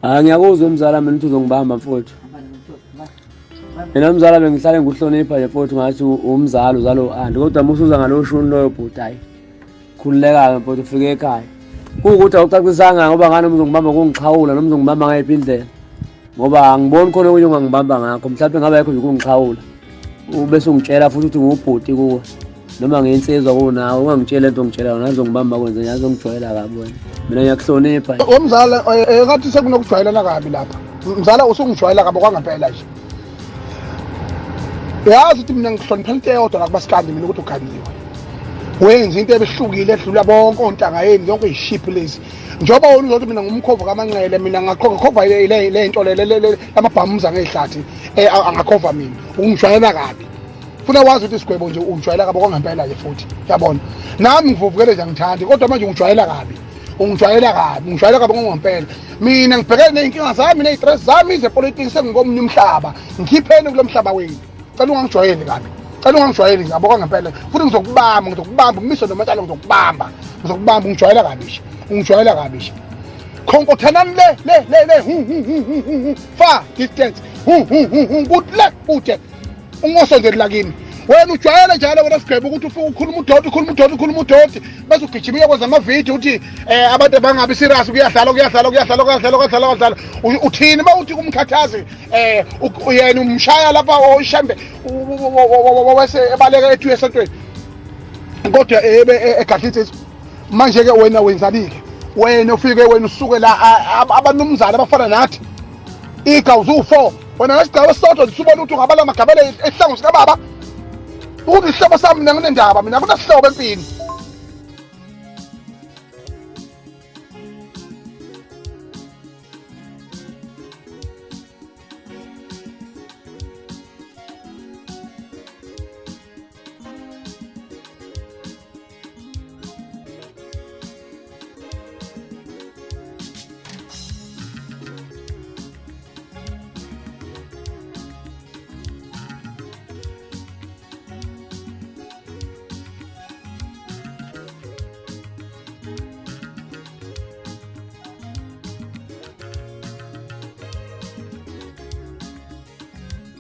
Ngiyakuzwa umzala mina ukuthi uzongibamba mfowethu. Mina umzala bengihlale nguhlonipha nje mfowethu ngathi umzala uzalo andi kodwa musuza ngaloshuni loyo bhuti hayi. Khululeka mfowethu ufike ekhaya. Kuwukuthi awucacisanga ngoba ngani uzongibamba kungixhawula noma uzongibamba ngayiphi indlela. Ngoba angiboni khona okunye ongangibamba ngakho mhlawumbe ngabe ayikho nje ukungixhawula. Ubese ungitshela futhi ukuthi ngubhuti kuwe. Noma ngiyensizwa kunawe ungangitshela into ongitshela yona ngizongibamba kwenze ngiyazi ongijwayela kabi wena. Mina ngiyakuhlonipha. Umzala ngathi sekunokujwayelana kabi lapha. Mzala usungijwayela kabi kwangempela nje. Uyazi ukuthi mina ngihlonipha into eyodwa la kubasikandi mina ukuthi ukhaliwe. Wenza into ebehlukile edlula bonke ontanga yeni zonke izishiphi lezi. Njoba wona uzothi mina ngumkhova kaManqele mina ngakhova le into le amabhamuza ngehlathi angakhova mina. Ungijwayela kabi. Funa wazi ukuthi isigwebo nje ungijwayela kabi kwangempela nje futhi. Uyabona? Nami ngivuvukele nje ngithandi kodwa manje ungijwayela kabi. Ungijwayela kabi ngongempela. Mina ngibhekene neinkinga zami nezistress zami zepolitics sengikomnye umhlaba. Ngikhipheni kulomhlaba wenu. Cela ungangijwayeli kabi. Cela ungangijwayeli ngabo kwangempela. Futhi ngizokubamba umise nomatshalo ngizokubamba. Ungijwayela kabi nje. Ungijwayela kabi nje. Khonkothanani le fa distance. Kuhle. Ungosondela kimi. Wena ujwayele njalo wena sigwebo ukuthi ufike ukhuluma udoti bese ugijimile kwenza amavidiyo uthi abantu bangabi serious kuyadlala uthini mawuthi kumkhathazi yena umshaya lapha oyishambe wese ebaleka ethu esontweni kodwa egahlithe manje ke wena wenzanike wena ufike wena usuke la abanumzana abafana nathi igawuzu 4 wena ngesigaba sodwa usubona ukuthi ungabala amagabele esihlangu sika baba. Uthi isihlobo sami mina nginendaba mina kunasihlobo empini.